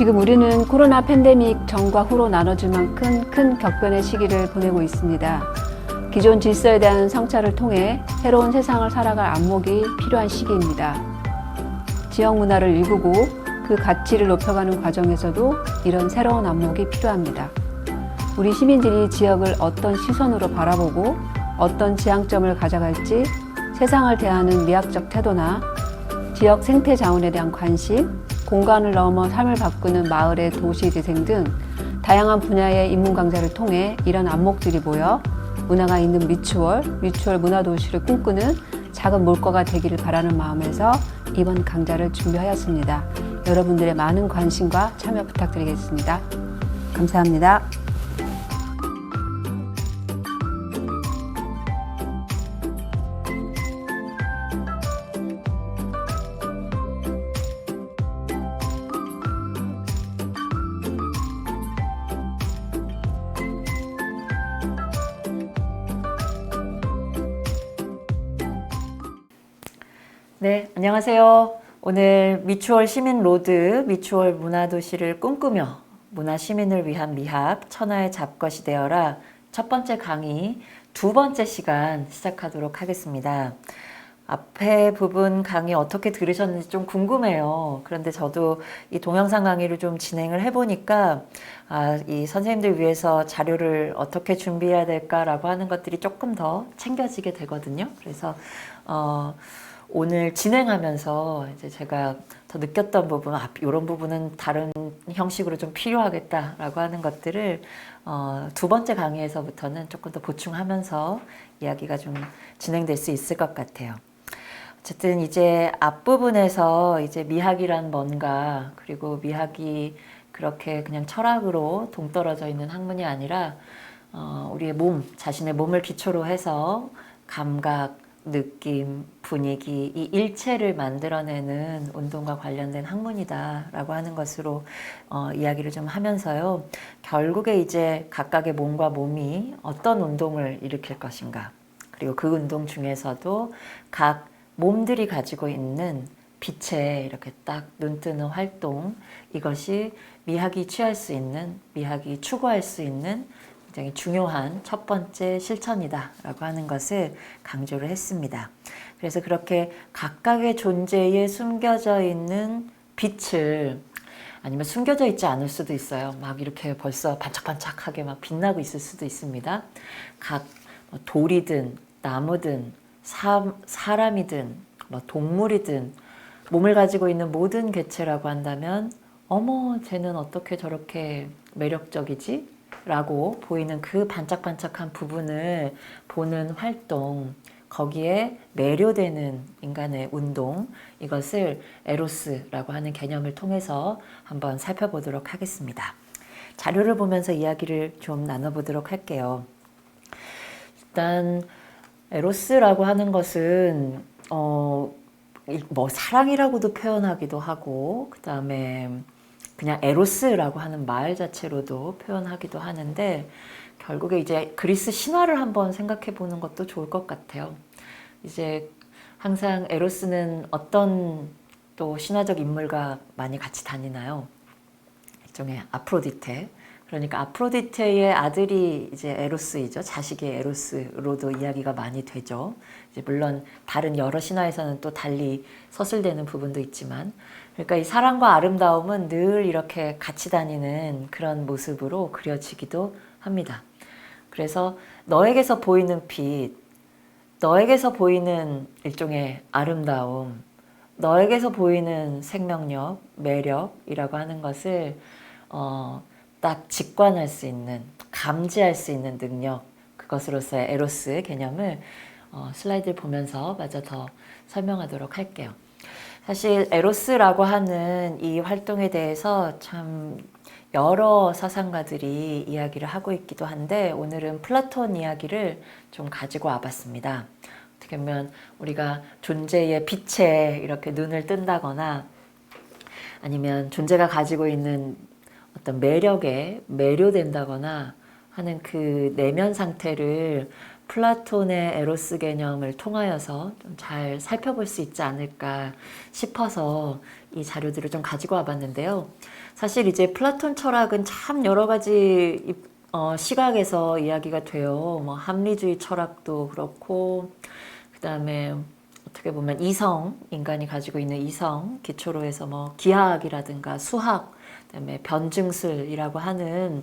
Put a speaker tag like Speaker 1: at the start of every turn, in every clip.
Speaker 1: 지금 우리는 코로나 팬데믹 전과 후로 나눠질 만큼 큰 격변의 시기를 보내고 있습니다. 기존 질서에 대한 성찰을 통해 새로운 세상을 살아갈 안목이 필요한 시기입니다. 지역 문화를 일구고 그 가치를 높여가는 과정에서도 이런 새로운 안목이 필요합니다. 우리 시민들이 지역을 어떤 시선으로 바라보고 어떤 지향점을 가져갈지 세상을 대하는 미학적 태도나 지역 생태 자원에 대한 관심, 공간을 넘어 삶을 바꾸는 마을의 도시 재생 등 다양한 분야의 인문 강좌를 통해 이런 안목들이 모여 문화가 있는 미추홀 문화도시를 꿈꾸는 작은 물거가 되기를 바라는 마음에서 이번 강좌를 준비하였습니다. 여러분들의 많은 관심과 참여 부탁드리겠습니다. 감사합니다.
Speaker 2: 네, 안녕하세요. 오늘 미추홀 시민로드, 미추홀 문화도시를 꿈꾸며 문화시민을 위한 미학, 천하의 잡것이 되어라 첫 번째 강의, 두 번째 시간 시작하도록 하겠습니다. 앞에 부분 강의 어떻게 들으셨는지 좀 궁금해요. 그런데 저도 이 동영상 강의를 좀 진행을 해보니까 이 선생님들 위해서 자료를 어떻게 준비해야 될까라고 하는 것들이 조금 더 챙겨지게 되거든요. 그래서 오늘 진행하면서 이제 제가 더 느꼈던 부분, 이런 부분은 다른 형식으로 좀 필요하겠다라고 하는 것들을 두 번째 강의에서부터는 조금 더 보충하면서 이야기가 좀 진행될 수 있을 것 같아요. 어쨌든 이제 앞부분에서 이제 미학이란 뭔가, 그리고 미학이 그렇게 그냥 철학으로 동떨어져 있는 학문이 아니라 우리의 몸, 자신의 몸을 기초로 해서 감각, 느낌, 분위기, 이 일체를 만들어내는 운동과 관련된 학문이다라고 하는 것으로 이야기를 좀 하면서요. 결국에 이제 각각의 몸과 몸이 어떤 운동을 일으킬 것인가, 그리고 그 운동 중에서도 각 몸들이 가지고 있는 빛에 이렇게 딱 눈뜨는 활동, 이것이 미학이 취할 수 있는, 미학이 추구할 수 있는 굉장히 중요한 첫 번째 실천이다 라고 하는 것을 강조를 했습니다. 그래서 그렇게 각각의 존재에 숨겨져 있는 빛을, 아니면 숨겨져 있지 않을 수도 있어요. 막 이렇게 벌써 반짝반짝하게 막 빛나고 있을 수도 있습니다. 각 돌이든 나무든 사람이든 동물이든 몸을 가지고 있는 모든 개체라고 한다면 어머, 쟤는 어떻게 저렇게 매력적이지? 라고 보이는 그 반짝반짝한 부분을 보는 활동, 거기에 매료되는 인간의 운동, 이것을 에로스라고 하는 개념을 통해서 한번 살펴보도록 하겠습니다. 자료를 보면서 이야기를 좀 나눠보도록 할게요. 일단 에로스라고 하는 것은 사랑이라고도 표현하기도 하고, 그 다음에 그냥 에로스라고 하는 말 자체로도 표현하기도 하는데, 결국에 이제 그리스 신화를 한번 생각해 보는 것도 좋을 것 같아요. 이제 항상 에로스는 어떤 또 신화적 인물과 많이 같이 다니나요? 일종의 아프로디테. 그러니까 아프로디테의 아들이 이제 에로스이죠. 자식이 에로스로도 이야기가 많이 되죠. 이제 물론 다른 여러 신화에서는 또 달리 서술되는 부분도 있지만, 그러니까 이 사랑과 아름다움은 늘 이렇게 같이 다니는 그런 모습으로 그려지기도 합니다. 그래서 너에게서 보이는 빛, 너에게서 보이는 일종의 아름다움, 너에게서 보이는 생명력, 매력이라고 하는 것을 딱 직관할 수 있는, 감지할 수 있는 능력, 그것으로서의 에로스 개념을 슬라이드를 보면서 마저 더 설명하도록 할게요. 사실 에로스라고 하는 이 활동에 대해서 참 여러 사상가들이 이야기를 하고 있기도 한데, 오늘은 플라톤 이야기를 좀 가지고 와봤습니다. 어떻게 보면 우리가 존재의 빛에 이렇게 눈을 뜬다거나, 아니면 존재가 가지고 있는 어떤 매력에 매료된다거나 하는 그 내면 상태를 플라톤의 에로스 개념을 통하여서 좀 잘 살펴볼 수 있지 않을까 싶어서 이 자료들을 좀 가지고 와봤는데요. 사실 이제 플라톤 철학은 참 여러 가지 시각에서 이야기가 돼요. 뭐 합리주의 철학도 그렇고, 그 다음에 어떻게 보면 이성, 인간이 가지고 있는 이성 기초로 해서 뭐 기하학이라든가 수학, 그다음에 변증술이라고 하는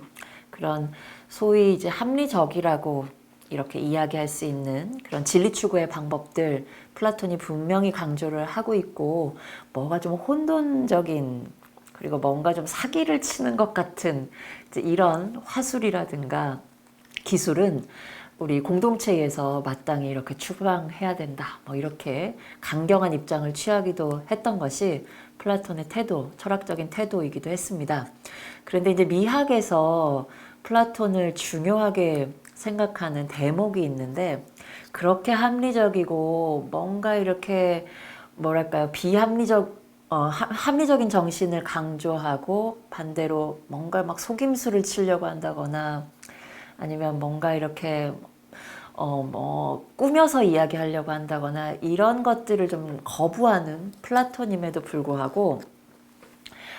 Speaker 2: 그런 소위 이제 합리적이라고 이렇게 이야기할 수 있는 그런 진리 추구의 방법들 플라톤이 분명히 강조를 하고 있고, 뭐가 좀 혼돈적인 그리고 뭔가 좀 사기를 치는 것 같은 이제 이런 화술이라든가 기술은 우리 공동체에서 마땅히 이렇게 추방해야 된다. 뭐 이렇게 강경한 입장을 취하기도 했던 것이 플라톤의 태도, 철학적인 태도이기도 했습니다. 그런데 이제 미학에서 플라톤을 중요하게 생각하는 대목이 있는데, 그렇게 합리적이고 뭔가 이렇게 뭐랄까요, 합리적인 정신을 강조하고 반대로 뭔가 막 속임수를 치려고 한다거나 아니면 뭔가 이렇게 뭐 꾸며서 이야기하려고 한다거나 이런 것들을 좀 거부하는 플라톤임에도 불구하고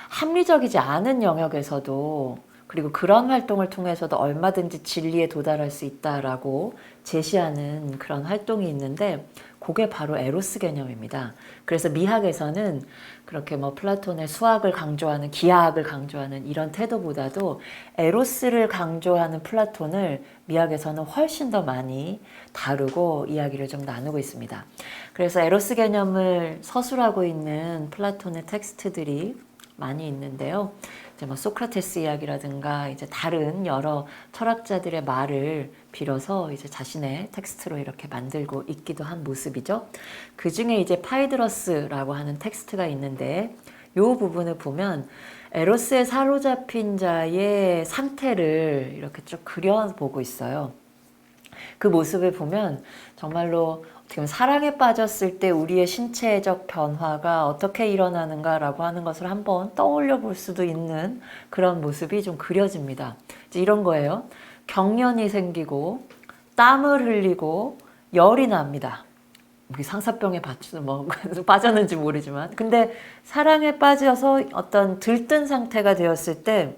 Speaker 2: 합리적이지 않은 영역에서도, 그리고 그런 활동을 통해서도 얼마든지 진리에 도달할 수 있다라고 제시하는 그런 활동이 있는데, 그게 바로 에로스 개념입니다. 그래서 미학에서는 그렇게 뭐 플라톤의 수학을 강조하는, 기하학을 강조하는 이런 태도보다도 에로스를 강조하는 플라톤을 미학에서는 훨씬 더 많이 다루고 이야기를 좀 나누고 있습니다. 그래서 에로스 개념을 서술하고 있는 플라톤의 텍스트들이 많이 있는데요. 이제 뭐 소크라테스 이야기라든가 이제 다른 여러 철학자들의 말을 빌어서 이제 자신의 텍스트로 이렇게 만들고 있기도 한 모습이죠. 그 중에 이제 파이드러스라고 하는 텍스트가 있는데, 이 부분을 보면 에로스에 사로잡힌 자의 상태를 이렇게 쭉 그려보고 있어요. 그 모습을 보면 정말로 어떻게 보면 사랑에 빠졌을 때 우리의 신체적 변화가 어떻게 일어나는가라고 하는 것을 한번 떠올려 볼 수도 있는 그런 모습이 좀 그려집니다. 이제 이런 거예요. 경련이 생기고 땀을 흘리고 열이 납니다. 상사병에 빠졌는지 모르지만, 근데 사랑에 빠져서 어떤 들뜬 상태가 되었을 때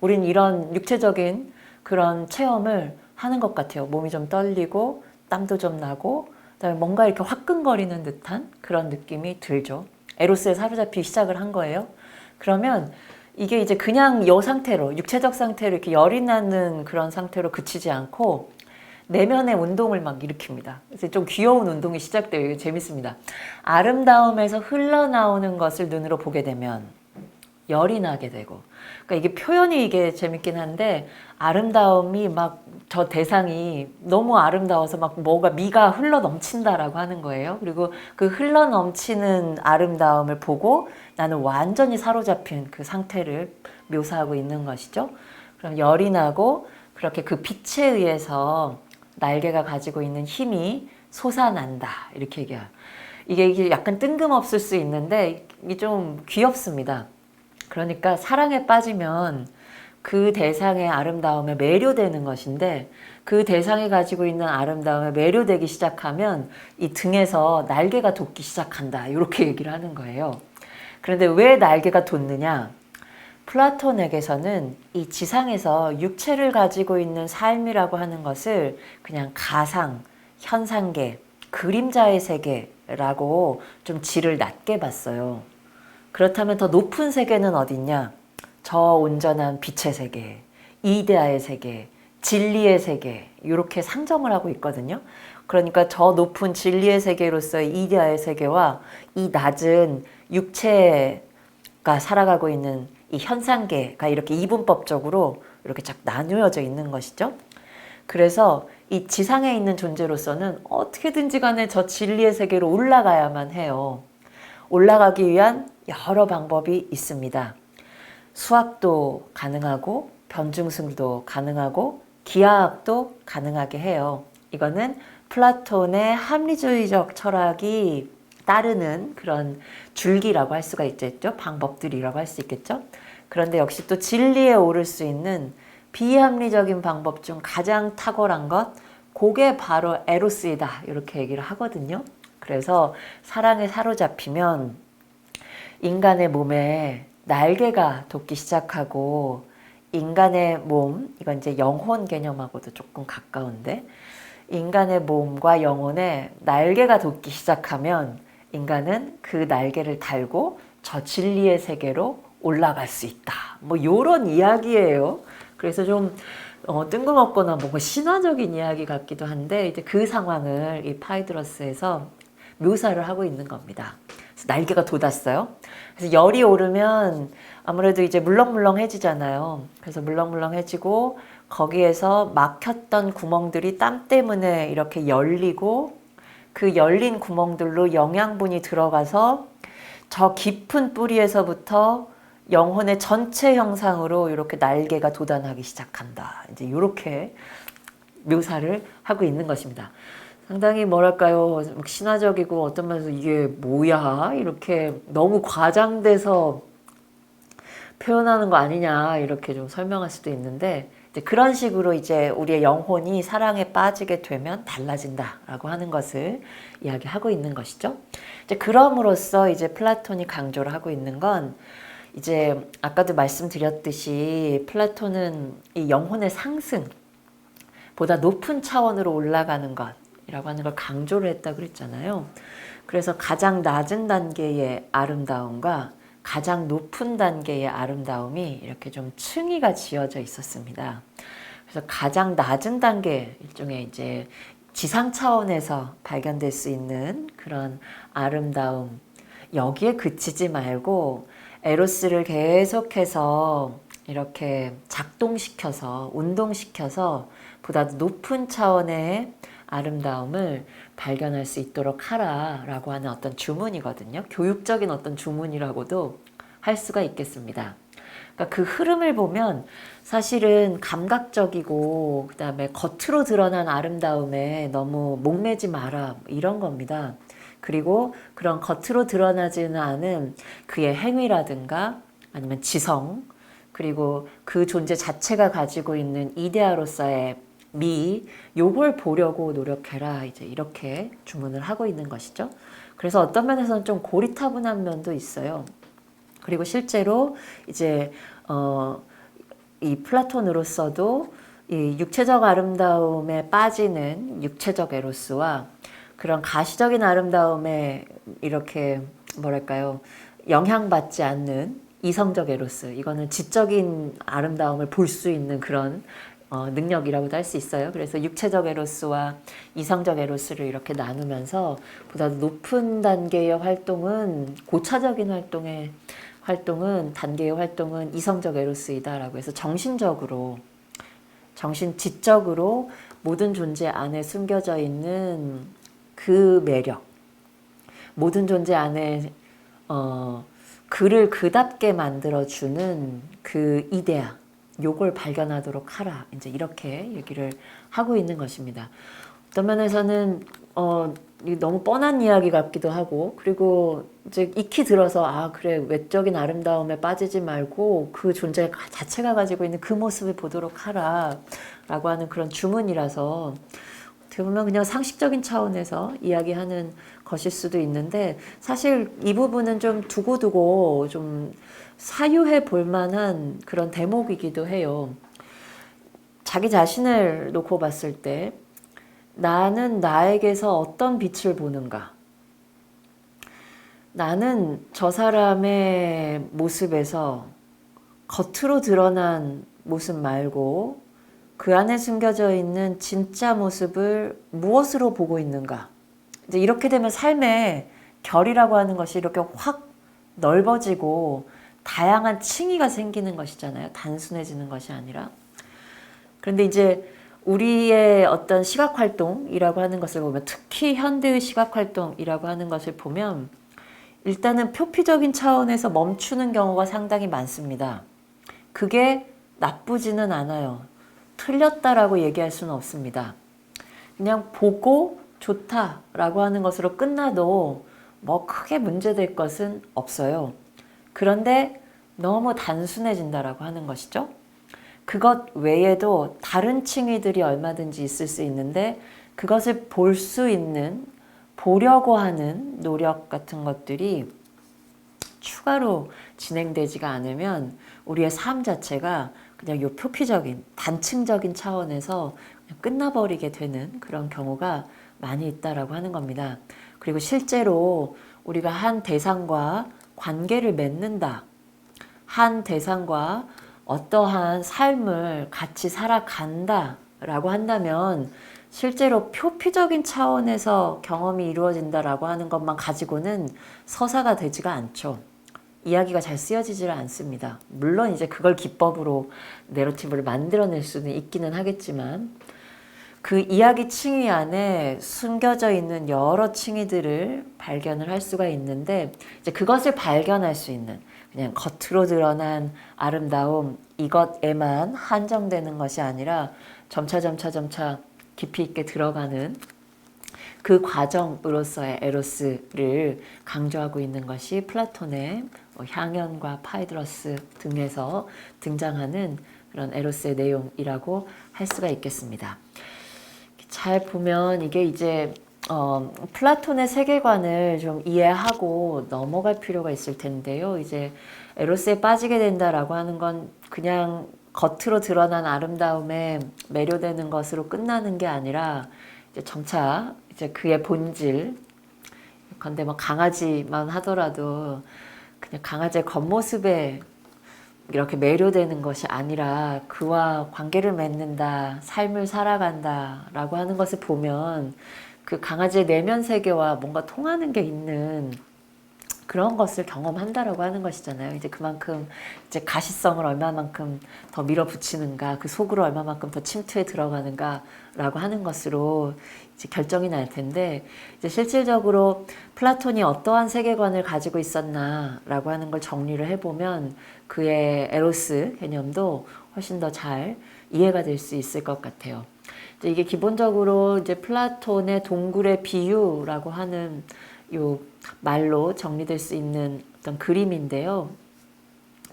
Speaker 2: 우린 이런 육체적인 그런 체험을 하는 것 같아요. 몸이 좀 떨리고 땀도 좀 나고, 그다음에 뭔가 이렇게 화끈거리는 듯한 그런 느낌이 들죠. 에로스에 사로잡히기 시작을 한 거예요. 그러면 이게 이제 그냥 이 상태로, 육체적 상태로 이렇게 열이 나는 그런 상태로 그치지 않고 내면의 운동을 막 일으킵니다. 그래서 좀 귀여운 운동이 시작돼요. 이게 재밌습니다. 아름다움에서 흘러나오는 것을 눈으로 보게 되면 열이 나게 되고, 그러니까 이게 표현이 이게 재밌긴 한데, 아름다움이 막 저 대상이 너무 아름다워서 막 뭐가 미가 흘러 넘친다라고 하는 거예요. 그리고 그 흘러 넘치는 아름다움을 보고 나는 완전히 사로잡힌 그 상태를 묘사하고 있는 것이죠. 그럼 열이 나고 그렇게 그 빛에 의해서 날개가 가지고 있는 힘이 솟아난다, 이렇게 얘기해요. 이게 약간 뜬금없을 수 있는데 이게 좀 귀엽습니다. 그러니까 사랑에 빠지면 그 대상의 아름다움에 매료되는 것인데, 그 대상이 가지고 있는 아름다움에 매료되기 시작하면 이 등에서 날개가 돋기 시작한다, 이렇게 얘기를 하는 거예요. 그런데 왜 날개가 돋느냐? 플라톤에게서는 이 지상에서 육체를 가지고 있는 삶이라고 하는 것을 그냥 가상, 현상계, 그림자의 세계라고 좀 질을 낮게 봤어요. 그렇다면 더 높은 세계는 어딨냐? 저 온전한 빛의 세계, 이데아의 세계, 진리의 세계, 이렇게 상정을 하고 있거든요. 그러니까 저 높은 진리의 세계로서의 이데아의 세계와 이 낮은 육체가 살아가고 있는 이 현상계가 이렇게 이분법적으로 이렇게 쫙 나누어져 있는 것이죠. 그래서 이 지상에 있는 존재로서는 어떻게든지 간에 저 진리의 세계로 올라가야만 해요. 올라가기 위한 여러 방법이 있습니다. 수학도 가능하고 변증술도 가능하고 기하학도 가능하게 해요. 이거는 플라톤의 합리주의적 철학이 따르는 그런 줄기라고 할 수가 있겠죠. 방법들이라고 할 수 있겠죠. 그런데 역시 또 진리에 오를 수 있는 비합리적인 방법 중 가장 탁월한 것, 그게 바로 에로스이다, 이렇게 얘기를 하거든요. 그래서 사랑에 사로잡히면 인간의 몸에 날개가 돋기 시작하고 인간의 몸, 이건 이제 영혼 개념하고도 조금 가까운데 인간의 몸과 영혼에 날개가 돋기 시작하면 인간은 그 날개를 달고 저 진리의 세계로 올라갈 수 있다. 뭐 요런 이야기예요. 그래서 좀 뜬금없거나 뭔가 신화적인 이야기 같기도 한데 이제 그 상황을 이 파이드러스에서 묘사를 하고 있는 겁니다. 그래서 날개가 돋았어요. 그래서 열이 오르면 아무래도 이제 물렁물렁해지잖아요. 그래서 물렁물렁해지고 거기에서 막혔던 구멍들이 땀 때문에 이렇게 열리고 그 열린 구멍들로 영양분이 들어가서 저 깊은 뿌리에서부터 영혼의 전체 형상으로 이렇게 날개가 돋아나기 시작한다. 이제 이렇게 묘사를 하고 있는 것입니다. 상당히 뭐랄까요, 신화적이고 어떤 면에서 이게 뭐야? 이렇게 너무 과장돼서 표현하는 거 아니냐 이렇게 좀 설명할 수도 있는데 이제 그런 식으로 이제 우리의 영혼이 사랑에 빠지게 되면 달라진다라고 하는 것을 이야기하고 있는 것이죠. 이제 그럼으로써 이제 플라톤이 강조를 하고 있는 건 이제 아까도 말씀드렸듯이 플라톤은 이 영혼의 상승보다 높은 차원으로 올라가는 것이라고 하는 걸 강조를 했다 그랬잖아요. 그래서 가장 낮은 단계의 아름다움과 가장 높은 단계의 아름다움이 이렇게 좀 층위가 지어져 있었습니다. 그래서 가장 낮은 단계, 일종의 이제 지상 차원에서 발견될 수 있는 그런 아름다움, 여기에 그치지 말고 에로스를 계속해서 이렇게 작동시켜서 운동시켜서 보다 높은 차원의 아름다움을 발견할 수 있도록 하라라고 하는 어떤 주문이거든요. 교육적인 어떤 주문이라고도 할 수가 있겠습니다. 그러니까 그 흐름을 보면 사실은 감각적이고 그다음에 겉으로 드러난 아름다움에 너무 목매지 마라 이런 겁니다. 그리고 그런 겉으로 드러나지는 않은 그의 행위라든가 아니면 지성 그리고 그 존재 자체가 가지고 있는 이데아로서의 미, 요걸 보려고 노력해라. 이제 이렇게 주문을 하고 있는 것이죠. 그래서 어떤 면에서는 좀 고리타분한 면도 있어요. 그리고 실제로 이제 이 플라톤으로서도 이 육체적 아름다움에 빠지는 육체적 에로스와 그런 가시적인 아름다움에 이렇게 뭐랄까요 영향받지 않는 이성적 에로스, 이거는 지적인 아름다움을 볼 수 있는 그런 능력이라고도 할 수 있어요. 그래서 육체적 에로스와 이성적 에로스를 이렇게 나누면서 보다 높은 단계의 활동은 고차적인 단계의 활동은 이성적 에로스이다라고 해서 정신지적으로 모든 존재 안에 숨겨져 있는 그 매력, 모든 존재 안에 그를 그답게 만들어주는 그 이데아, 요걸 발견하도록 하라. 이제 이렇게 얘기를 하고 있는 것입니다. 어떤 면에서는 너무 뻔한 이야기 같기도 하고, 그리고 이제 익히 들어서 아 그래 외적인 아름다움에 빠지지 말고 그 존재 자체가 가지고 있는 그 모습을 보도록 하라라고 하는 그런 주문이라서 어떻게 보면 그냥 상식적인 차원에서 이야기하는 것일 수도 있는데 사실 이 부분은 좀 두고두고 좀 사유해 볼 만한 그런 대목이기도 해요. 자기 자신을 놓고 봤을 때 나는 나에게서 어떤 빛을 보는가? 나는 저 사람의 모습에서 겉으로 드러난 모습 말고 그 안에 숨겨져 있는 진짜 모습을 무엇으로 보고 있는가? 이제 이렇게 되면 삶의 결이라고 하는 것이 이렇게 확 넓어지고 다양한 층위가 생기는 것이잖아요. 단순해지는 것이 아니라. 그런데 이제 우리의 어떤 시각활동이라고 하는 것을 보면, 특히 현대의 시각활동이라고 하는 것을 보면 일단은 표피적인 차원에서 멈추는 경우가 상당히 많습니다. 그게 나쁘지는 않아요. 틀렸다라고 얘기할 수는 없습니다. 그냥 보고 좋다라고 하는 것으로 끝나도 뭐 크게 문제될 것은 없어요. 그런데 너무 단순해진다라고 하는 것이죠. 그것 외에도 다른 층위들이 얼마든지 있을 수 있는데 그것을 볼 수 있는, 보려고 하는 노력 같은 것들이 추가로 진행되지가 않으면 우리의 삶 자체가 그냥 요 표피적인 단층적인 차원에서 그냥 끝나버리게 되는 그런 경우가 많이 있다라고 하는 겁니다. 그리고 실제로 우리가 한 대상과 관계를 맺는다, 한 대상과 어떠한 삶을 같이 살아간다 라고 한다면 실제로 표피적인 차원에서 경험이 이루어진다라고 하는 것만 가지고는 서사가 되지가 않죠. 이야기가 잘 쓰여지질 않습니다. 물론 이제 그걸 기법으로 내러티브를 만들어낼 수는 있기는 하겠지만 그 이야기 층위 안에 숨겨져 있는 여러 층위들을 발견을 할 수가 있는데 이제 그것을 발견할 수 있는 그냥 겉으로 드러난 아름다움 이것에만 한정되는 것이 아니라 점차 깊이 있게 들어가는 그 과정으로서의 에로스를 강조하고 있는 것이 플라톤의 향연과 파이드러스 등에서 등장하는 그런 에로스의 내용이라고 할 수가 있겠습니다. 잘 보면 이게 이제 플라톤의 세계관을 좀 이해하고 넘어갈 필요가 있을 텐데요. 이제 에로스에 빠지게 된다라고 하는 건 그냥 겉으로 드러난 아름다움에 매료되는 것으로 끝나는 게 아니라 이제 점차 이제 그의 본질, 근데 뭐 강아지만 하더라도 그냥 강아지의 겉모습에 이렇게 매료되는 것이 아니라 그와 관계를 맺는다, 삶을 살아간다 라고 하는 것을 보면 그 강아지의 내면 세계와 뭔가 통하는 게 있는 그런 것을 경험한다라고 하는 것이잖아요. 이제 그만큼 이제 가시성을 얼마만큼 더 밀어붙이는가, 그 속으로 얼마만큼 더 침투해 들어가는가라고 하는 것으로 이제 결정이 날 텐데, 이제 실질적으로 플라톤이 어떠한 세계관을 가지고 있었나라고 하는 걸 정리를 해보면 그의 에로스 개념도 훨씬 더 잘 이해가 될 수 있을 것 같아요. 이제 이게 기본적으로 이제 플라톤의 동굴의 비유라고 하는 요 말로 정리될 수 있는 어떤 그림인데요.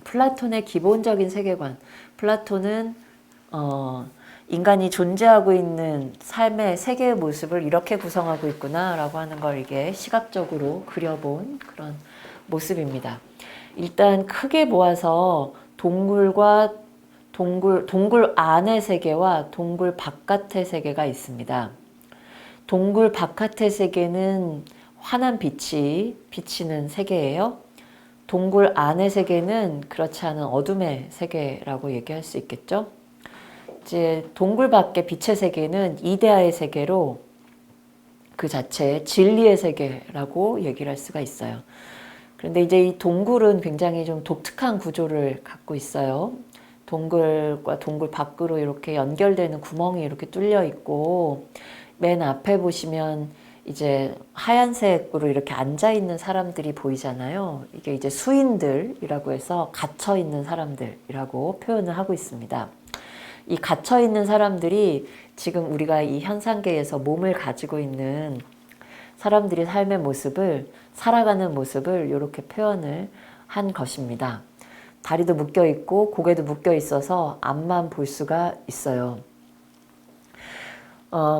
Speaker 2: 플라톤의 기본적인 세계관, 플라톤은 인간이 존재하고 있는 삶의 세계의 모습을 이렇게 구성하고 있구나라고 하는 걸 이게 시각적으로 그려본 그런 모습입니다. 일단 크게 모아서 동굴 안의 세계와 동굴 바깥의 세계가 있습니다. 동굴 바깥의 세계는 환한 빛이 비치는 세계예요. 동굴 안의 세계는 그렇지 않은 어둠의 세계라고 얘기할 수 있겠죠. 이제 동굴 밖의 빛의 세계는 이데아의 세계로 그 자체 진리의 세계라고 얘기를 할 수가 있어요. 그런데 이제 이 동굴은 굉장히 좀 독특한 구조를 갖고 있어요. 동굴과 동굴 밖으로 이렇게 연결되는 구멍이 이렇게 뚫려 있고 맨 앞에 보시면 이제 하얀색으로 이렇게 앉아 있는 사람들이 보이잖아요. 이게 이제 수인들이라고 해서 갇혀 있는 사람들이라고 표현을 하고 있습니다. 이 갇혀 있는 사람들이 지금 우리가 이 현상계에서 몸을 가지고 있는 사람들이 삶의 모습을, 살아가는 모습을 이렇게 표현을 한 것입니다. 다리도 묶여 있고 고개도 묶여 있어서 앞만 볼 수가 있어요.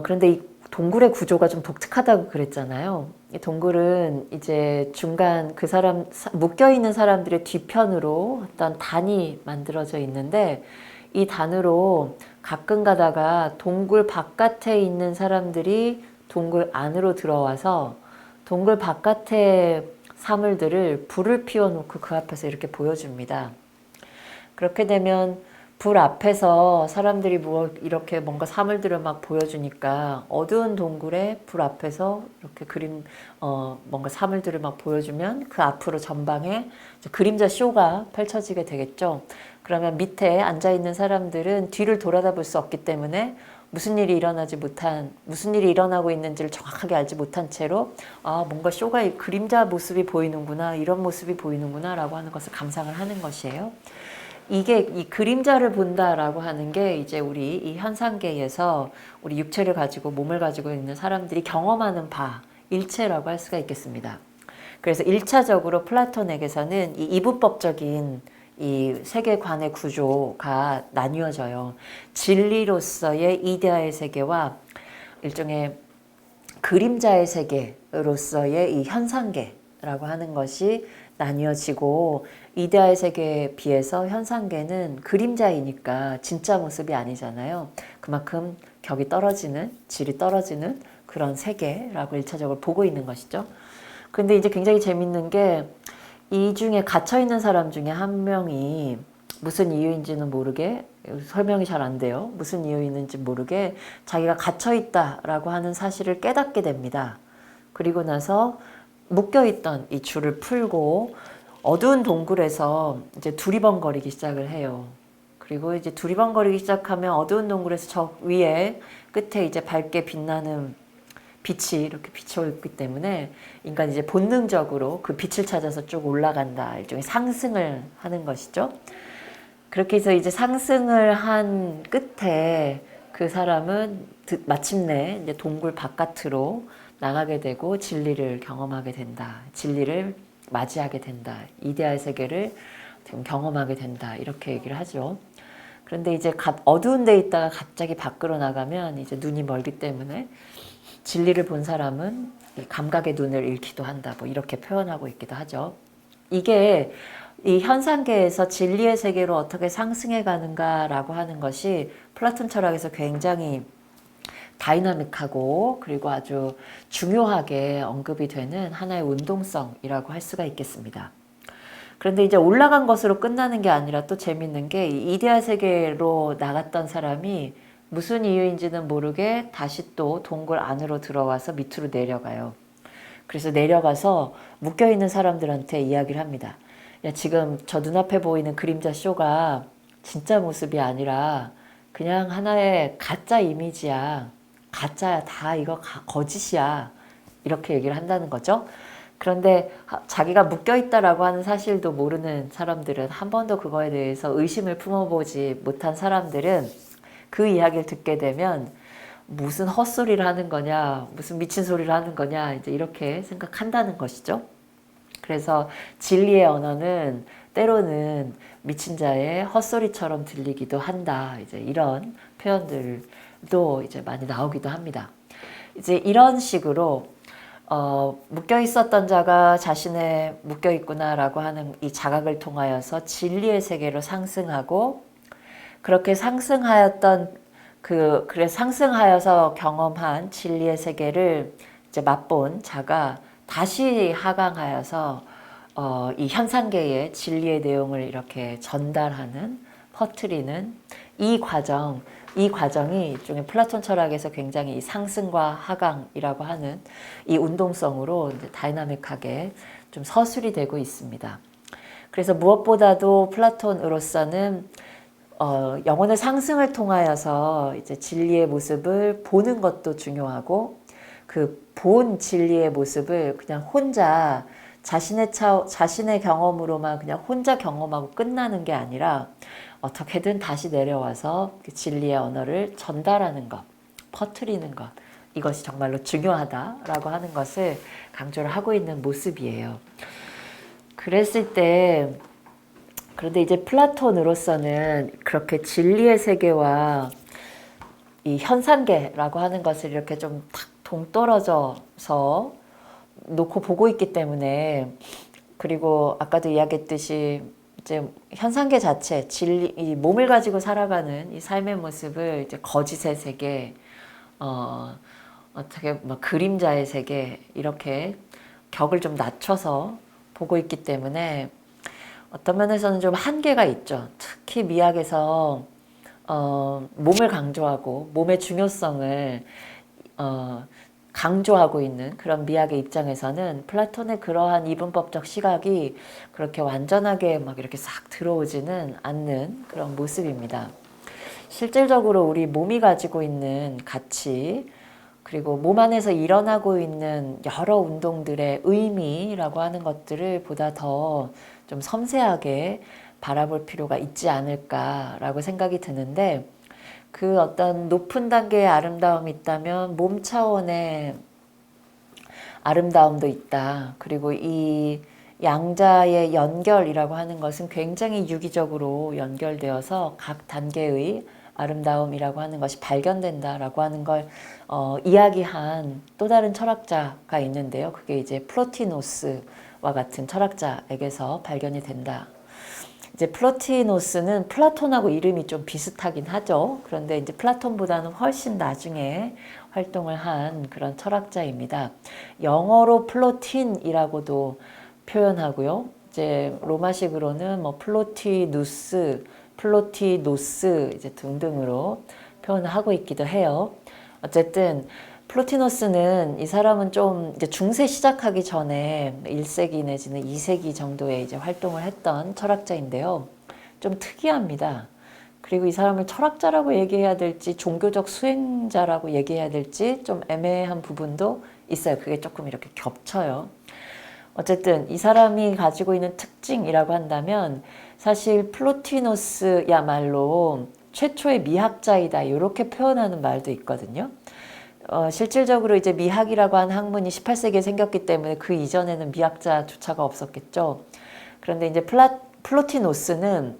Speaker 2: 그런데 이 동굴의 구조가 좀 독특하다고 그랬잖아요. 이 동굴은 이제 중간 그 사람, 묶여있는 사람들의 뒤편으로 어떤 단이 만들어져 있는데 이 단으로 가끔 가다가 동굴 바깥에 있는 사람들이 동굴 안으로 들어와서 동굴 바깥의 사물들을 불을 피워놓고 그 앞에서 이렇게 보여줍니다. 그렇게 되면 불 앞에서 사람들이 이렇게 뭔가 사물들을 막 보여주니까 어두운 동굴에 불 앞에서 이렇게 뭔가 사물들을 막 보여주면 그 앞으로 전방에 그림자 쇼가 펼쳐지게 되겠죠. 그러면 밑에 앉아있는 사람들은 뒤를 돌아다 볼 수 없기 때문에 무슨 일이 일어나고 있는지를 정확하게 알지 못한 채로 뭔가 쇼가 그림자 모습이 보이는구나, 이런 모습이 보이는구나 라고 하는 것을 감상을 하는 것이에요. 이게 이 그림자를 본다라고 하는 게 이제 우리 이 현상계에서 우리 육체를 가지고 몸을 가지고 있는 사람들이 경험하는 바, 일체라고 할 수가 있겠습니다. 그래서 1차적으로 플라톤에게서는 이 이분법적인 이 세계관의 구조가 나뉘어져요. 진리로서의 이데아의 세계와 일종의 그림자의 세계로서의 이 현상계라고 하는 것이 나뉘어지고 이데아의 세계에 비해서 현상계는 그림자이니까 진짜 모습이 아니잖아요. 그만큼 격이 떨어지는, 질이 떨어지는 그런 세계라고 일차적으로 보고 있는 것이죠. 근데 이제 굉장히 재밌는 게 이 중에 갇혀있는 사람 중에 한 명이 무슨 이유인지는 모르게, 설명이 잘 안 돼요. 무슨 이유 있는지 모르게 자기가 갇혀있다라고 하는 사실을 깨닫게 됩니다. 그리고 나서 묶여있던 이 줄을 풀고 어두운 동굴에서 이제 두리번거리기 시작을 해요. 그리고 이제 두리번거리기 시작하면 어두운 동굴에서 저 위에 끝에 이제 밝게 빛나는 빛이 이렇게 비쳐 있기 때문에 인간이 이제 본능적으로 그 빛을 찾아서 쭉 올라간다. 일종의 상승을 하는 것이죠. 그렇게 해서 이제 상승을 한 끝에 그 사람은 마침내 이제 동굴 바깥으로 나가게 되고 진리를 경험하게 된다. 진리를 맞이하게 된다. 이데아의 세계를 경험하게 된다. 이렇게 얘기를 하죠. 그런데 이제 어두운 데 있다가 갑자기 밖으로 나가면 이제 눈이 멀기 때문에 진리를 본 사람은 감각의 눈을 잃기도 한다. 뭐 이렇게 표현하고 있기도 하죠. 이게 이 현상계에서 진리의 세계로 어떻게 상승해 가는가라고 하는 것이 플라톤 철학에서 굉장히 다이나믹하고 그리고 아주 중요하게 언급이 되는 하나의 운동성이라고 할 수가 있겠습니다. 그런데 이제 올라간 것으로 끝나는 게 아니라 또 재밌는 게 이데아 세계로 나갔던 사람이 무슨 이유인지는 모르게 다시 또 동굴 안으로 들어와서 밑으로 내려가요. 그래서 내려가서 묶여있는 사람들한테 이야기를 합니다. 야, 지금 저 눈앞에 보이는 그림자 쇼가 진짜 모습이 아니라 그냥 하나의 가짜 이미지야. 가짜야. 다 이거 거짓이야. 이렇게 얘기를 한다는 거죠. 그런데 자기가 묶여있다라고 하는 사실도 모르는 사람들은 한 번도 그거에 대해서 의심을 품어보지 못한 사람들은 그 이야기를 듣게 되면 무슨 헛소리를 하는 거냐, 무슨 미친 소리를 하는 거냐, 이제 이렇게 생각한다는 것이죠. 그래서 진리의 언어는 때로는 미친 자의 헛소리처럼 들리기도 한다. 이제 이런 표현들도 이제 많이 나오기도 합니다. 이제 이런 식으로 묶여 있었던 자가 자신의 묶여 있구나라고 하는 이 자각을 통하여서 진리의 세계로 상승하고 그렇게 상승하였던 그래 상승하여서 경험한 진리의 세계를 이제 맛본 자가 다시 하강하여서 이 현상계의 진리의 내용을 이렇게 전달하는, 퍼뜨리는 이 과정이 일종의 플라톤 철학에서 굉장히 이 상승과 하강이라고 하는 이 운동성으로 이제 다이나믹하게 좀 서술이 되고 있습니다. 그래서 무엇보다도 플라톤으로서는 영혼의 상승을 통하여서 이제 진리의 모습을 보는 것도 중요하고 그 본 진리의 모습을 그냥 혼자 자신의 경험으로만 그냥 혼자 경험하고 끝나는 게 아니라 어떻게든 다시 내려와서 그 진리의 언어를 전달하는 것, 퍼뜨리는 것, 이것이 정말로 중요하다라고 하는 것을 강조를 하고 있는 모습이에요. 그랬을 때 그런데 이제 플라톤으로서는 그렇게 진리의 세계와 이 현상계라고 하는 것을 이렇게 좀 탁 동떨어져서 놓고 보고 있기 때문에 그리고 아까도 이야기했듯이 이제 현상계 자체, 진리, 이 몸을 가지고 살아가는 이 삶의 모습을 이제 거짓의 세계, 어떻게 뭐 그림자의 세계 이렇게 격을 좀 낮춰서 보고 있기 때문에 어떤 면에서는 좀 한계가 있죠. 특히 미학에서 몸을 강조하고 몸의 중요성을 강조하고 있는 그런 미학의 입장에서는 플라톤의 그러한 이분법적 시각이 그렇게 완전하게 막 이렇게 싹 들어오지는 않는 그런 모습입니다. 실질적으로 우리 몸이 가지고 있는 가치, 그리고 몸 안에서 일어나고 있는 여러 운동들의 의미라고 하는 것들을 보다 더 좀 섬세하게 바라볼 필요가 있지 않을까라고 생각이 드는데 그 어떤 높은 단계의 아름다움이 있다면 몸 차원의 아름다움도 있다. 그리고 이 양자의 연결이라고 하는 것은 굉장히 유기적으로 연결되어서 각 단계의 아름다움이라고 하는 것이 발견된다라고 하는 걸 이야기한 또 다른 철학자가 있는데요. 그게 이제 플로티노스라고 같은 철학자에게서 발견이 된다. 이제 플로티노스는 플라톤하고 이름이 좀 비슷하긴 하죠. 그런데 이제 플라톤보다는 훨씬 나중에 활동을 한 그런 철학자입니다. 영어로 플로틴이라고도 표현하고요. 이제 로마식으로는 뭐 플로티누스, 플로티노스 이제 등등으로 표현을 하고 있기도 해요. 어쨌든 플로티노스는 이 사람은 좀 이제 중세 시작하기 전에 1세기 내지는 2세기 정도에 이제 활동을 했던 철학자인데요. 좀 특이합니다. 그리고 이 사람을 철학자라고 얘기해야 될지 종교적 수행자라고 얘기해야 될지 좀 애매한 부분도 있어요. 그게 조금 이렇게 겹쳐요. 어쨌든 이 사람이 가지고 있는 특징이라고 한다면 사실 플로티노스야말로 최초의 미학자이다 이렇게 표현하는 말도 있거든요. 실질적으로 이제 미학이라고 하는 학문이 18세기에 생겼기 때문에 그 이전에는 미학자조차가 없었겠죠. 그런데 이제 플로티노스는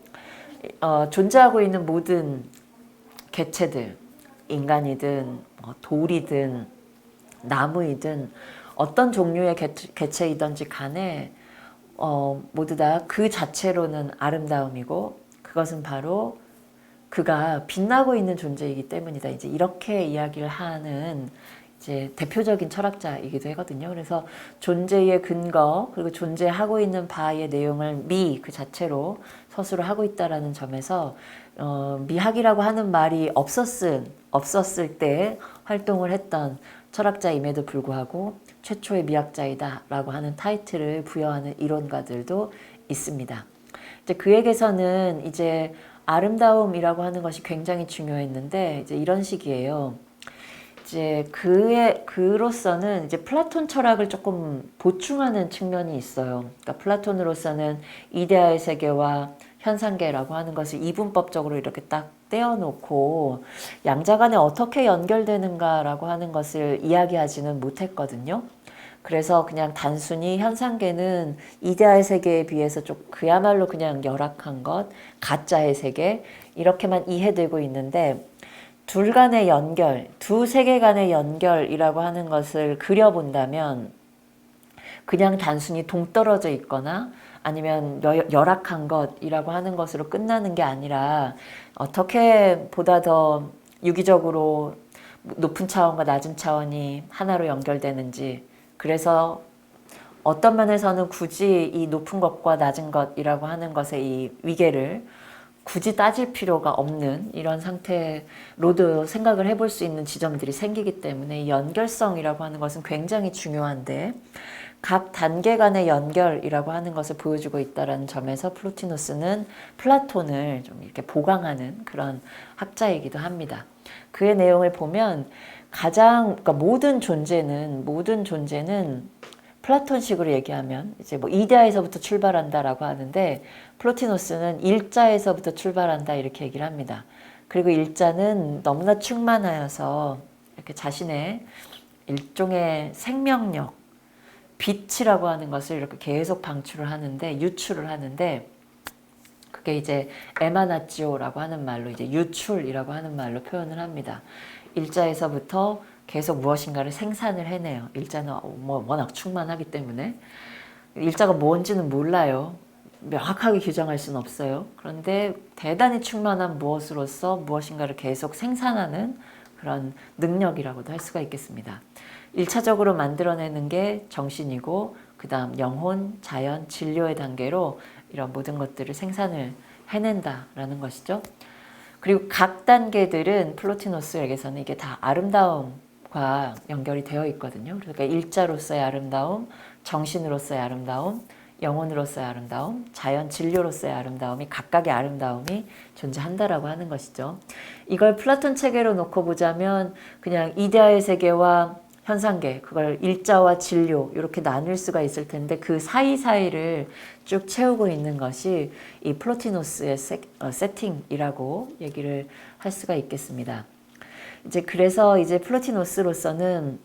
Speaker 2: 존재하고 있는 모든 개체들, 인간이든 돌이든 나무이든 어떤 종류의 개체이든지 간에 모두 다 그 자체로는 아름다움이고 그것은 바로 그가 빛나고 있는 존재이기 때문이다. 이제 이렇게 이야기를 하는 이제 대표적인 철학자이기도 하거든요. 그래서 존재의 근거 그리고 존재하고 있는 바의 내용을 미 그 자체로 서술을 하고 있다라는 점에서 미학이라고 하는 말이 없었을 때 활동을 했던 철학자임에도 불구하고 최초의 미학자이다라고 하는 타이틀을 부여하는 이론가들도 있습니다. 이제 그에게서는 이제 아름다움이라고 하는 것이 굉장히 중요했는데 이제 이런 식이에요. 이제 그로서는 이제 플라톤 철학을 조금 보충하는 측면이 있어요. 그러니까 플라톤으로서는 이데아의 세계와 현상계라고 하는 것을 이분법적으로 이렇게 딱 떼어놓고 양자 간에 어떻게 연결되는가라고 하는 것을 이야기하지는 못했거든요. 그래서 그냥 단순히 현상계는 이데아의 세계에 비해서 좀 그야말로 그냥 열악한 것, 가짜의 세계 이렇게만 이해되고 있는데 둘 간의 연결, 두 세계 간의 연결이라고 하는 것을 그려본다면 그냥 단순히 동떨어져 있거나 아니면 열악한 것이라고 하는 것으로 끝나는 게 아니라 어떻게 보다 더 유기적으로 높은 차원과 낮은 차원이 하나로 연결되는지 그래서 어떤 면에서는 굳이 이 높은 것과 낮은 것이라고 하는 것의 이 위계를 굳이 따질 필요가 없는 이런 상태로도 생각을 해볼 수 있는 지점들이 생기기 때문에 이 연결성이라고 하는 것은 굉장히 중요한데 각 단계 간의 연결이라고 하는 것을 보여주고 있다는 점에서 플로티노스는 플라톤을 좀 이렇게 보강하는 그런 학자이기도 합니다. 그의 내용을 보면 그러니까 모든 존재는 플라톤식으로 얘기하면 이제 뭐 이데아에서부터 출발한다라고 하는데 플로티노스는 일자에서부터 출발한다 이렇게 얘기를 합니다. 그리고 일자는 너무나 충만하여서 이렇게 자신의 일종의 생명력, 빛이라고 하는 것을 이렇게 계속 유출을 하는데 그게 이제 에마나치오라고 하는 말로 이제 유출이라고 하는 말로 표현을 합니다. 일자에서부터 계속 무엇인가를 생산을 해내요. 일자는 뭐 워낙 충만하기 때문에 일자가 뭔지는 몰라요. 명확하게 규정할 수는 없어요. 그런데 대단히 충만한 무엇으로서 무엇인가를 계속 생산하는 그런 능력이라고도 할 수가 있겠습니다. 1차적으로 만들어내는 게 정신이고 그 다음 영혼, 자연, 진료의 단계로 이런 모든 것들을 생산을 해낸다라는 것이죠. 그리고 각 단계들은 플로티노스에게서는 이게 다 아름다움과 연결이 되어 있거든요. 그러니까 일자로서의 아름다움, 정신으로서의 아름다움, 영혼으로서의 아름다움, 자연 진료로서의 아름다움이 각각의 아름다움이 존재한다라고 하는 것이죠. 이걸 플라톤 체계로 놓고 보자면 그냥 이데아의 세계와 현상계, 그걸 일자와 진료 이렇게 나눌 수가 있을 텐데 그 사이사이를 쭉 채우고 있는 것이 이 플로티노스의 세팅이라고 얘기를 할 수가 있겠습니다. 그래서 이제 플로티노스로서는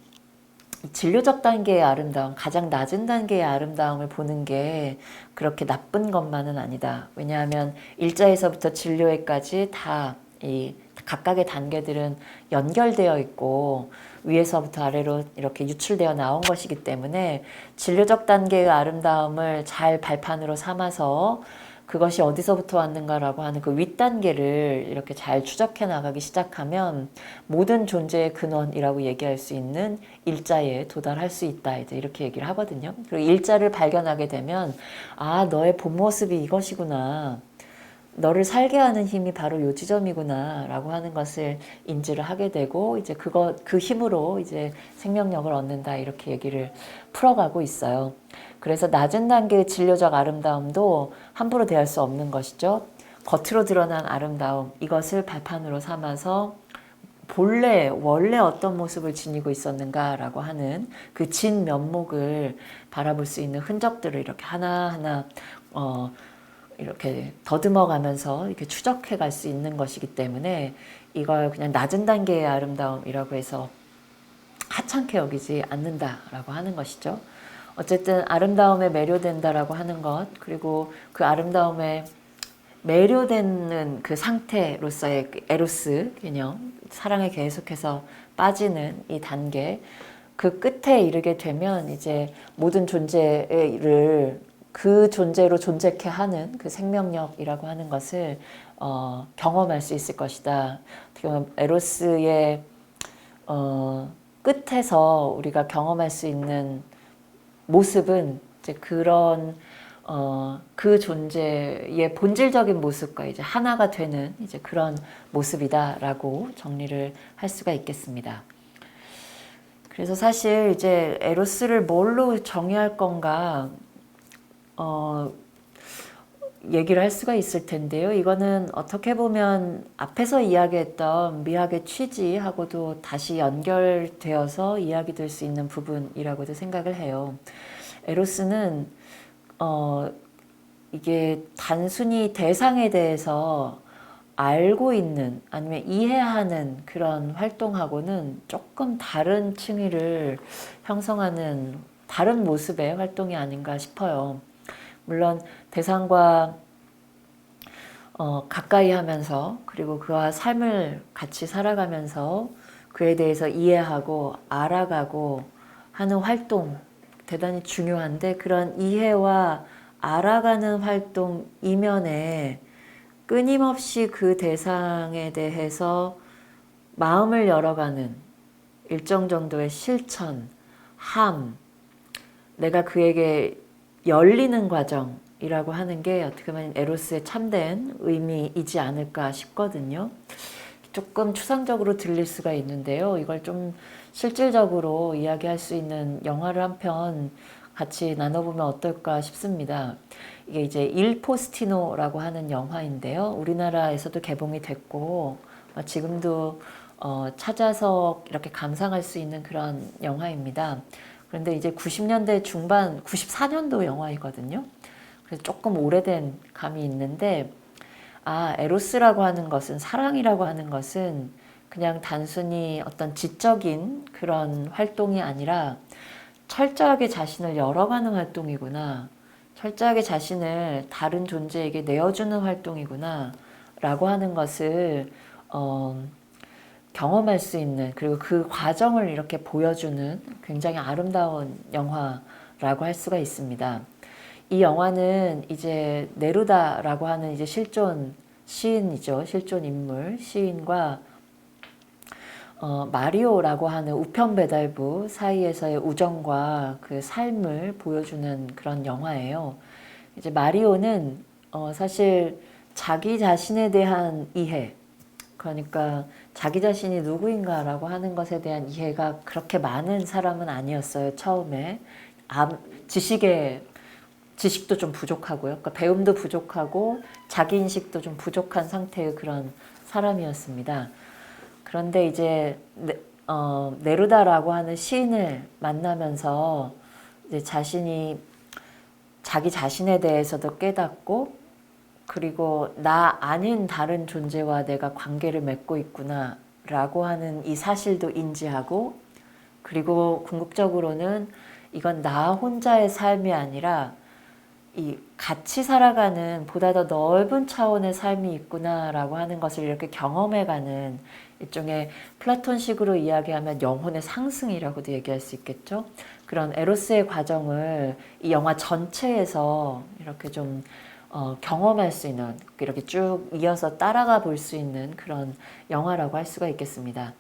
Speaker 2: 진료적 단계의 아름다움, 가장 낮은 단계의 아름다움을 보는 게 그렇게 나쁜 것만은 아니다. 왜냐하면 일자에서부터 진료에까지 다 이 각각의 단계들은 연결되어 있고 위에서부터 아래로 이렇게 유출되어 나온 것이기 때문에 진료적 단계의 아름다움을 잘 발판으로 삼아서 그것이 어디서부터 왔는가라고 하는 그 윗단계를 이렇게 잘 추적해 나가기 시작하면 모든 존재의 근원이라고 얘기할 수 있는 일자에 도달할 수 있다. 이제 이렇게 얘기를 하거든요. 그리고 일자를 발견하게 되면 아, 너의 본 모습이 이것이구나. 너를 살게 하는 힘이 바로 요 지점이구나 라고 하는 것을 인지를 하게 되고 이제 그 힘으로 이제 생명력을 얻는다 이렇게 얘기를 풀어가고 있어요. 그래서 낮은 단계의 진료적 아름다움도 함부로 대할 수 없는 것이죠. 겉으로 드러난 아름다움 이것을 발판으로 삼아서 원래 어떤 모습을 지니고 있었는가라고 하는 그 진면목을 바라볼 수 있는 흔적들을 이렇게 하나하나 이렇게 더듬어 가면서 추적해 갈 수 있는 것이기 때문에 이걸 그냥 낮은 단계의 아름다움이라고 해서 하찮게 여기지 않는다라고 하는 것이죠. 어쨌든 아름다움에 매료된다라고 하는 것, 그리고 그 아름다움에 매료되는 그 상태로서의 에로스 개념, 사랑에 계속해서 빠지는 이 단계, 그 끝에 이르게 되면 이제 모든 존재를 그 존재로 존재케 하는 그 생명력이라고 하는 것을 경험할 수 있을 것이다. 어떻게 보면 에로스의 끝에서 우리가 경험할 수 있는 모습은 이제 그런 그 존재의 본질적인 모습과 이제 하나가 되는 이제 그런 모습이다라고 정리를 할 수가 있겠습니다. 그래서 사실 이제 에로스를 뭘로 정의할 건가 얘기를 할 수가 있을 텐데요. 이거는 어떻게 보면 앞에서 이야기했던 미학의 취지하고도 다시 연결되어서 이야기될 수 있는 부분이라고도 생각을 해요. 에로스는 이게 단순히 대상에 대해서 알고 있는 아니면 이해하는 그런 활동하고는 조금 다른 층위를 형성하는 다른 모습의 활동이 아닌가 싶어요. 물론 대상과 가까이 하면서 그리고 그와 삶을 같이 살아가면서 그에 대해서 이해하고 알아가고 하는 활동 대단히 중요한데 그런 이해와 알아가는 활동 이면에 끊임없이 그 대상에 대해서 마음을 열어가는 일정 정도의 실천, 내가 그에게 열리는 과정이라고 하는 게 어떻게 보면 에로스의 참된 의미이지 않을까 싶거든요. 조금 추상적으로 들릴 수가 있는데요. 이걸 좀 실질적으로 이야기할 수 있는 영화를 한 편 같이 나눠보면 어떨까 싶습니다. 이게 이제 일 포스티노라고 하는 영화인데요. 우리나라에서도 개봉이 됐고 지금도 찾아서 이렇게 감상할 수 있는 그런 영화입니다. 그런데 이제 90년대 중반, 94년도 영화이거든요. 그래서 조금 오래된 감이 있는데 에로스라고 하는 것은, 사랑이라고 하는 것은 그냥 단순히 어떤 지적인 그런 활동이 아니라 철저하게 자신을 열어가는 활동이구나. 철저하게 자신을 다른 존재에게 내어주는 활동이구나. 라고 하는 것을 경험할 수 있는, 그리고 그 과정을 이렇게 보여주는 굉장히 아름다운 영화라고 할 수가 있습니다. 이 영화는 이제 네루다라고 하는 이제 실존 시인이죠. 실존 인물, 시인과 마리오라고 하는 우편 배달부 사이에서의 우정과 그 삶을 보여주는 그런 영화예요. 이제 마리오는 사실 자기 자신에 대한 이해, 그러니까 자기 자신이 누구인가라고 하는 것에 대한 이해가 그렇게 많은 사람은 아니었어요. 처음에 지식도 좀 부족하고요. 그러니까 배움도 부족하고 자기인식도 좀 부족한 상태의 그런 사람이었습니다. 그런데 이제 네루다라고 하는 시인을 만나면서 이제 자기 자신에 대해서도 깨닫고, 그리고 나 아닌 다른 존재와 내가 관계를 맺고 있구나 라고 하는 이 사실도 인지하고, 그리고 궁극적으로는 이건 나 혼자의 삶이 아니라 이 같이 살아가는 보다 더 넓은 차원의 삶이 있구나라고 하는 것을 이렇게 경험해가는 일종의 플라톤식으로 이야기하면 영혼의 상승이라고도 얘기할 수 있겠죠. 그런 에로스의 과정을 이 영화 전체에서 이렇게 좀 경험할 수 있는, 이렇게 쭉 이어서 따라가 볼 수 있는 그런 영화라고 할 수가 있겠습니다.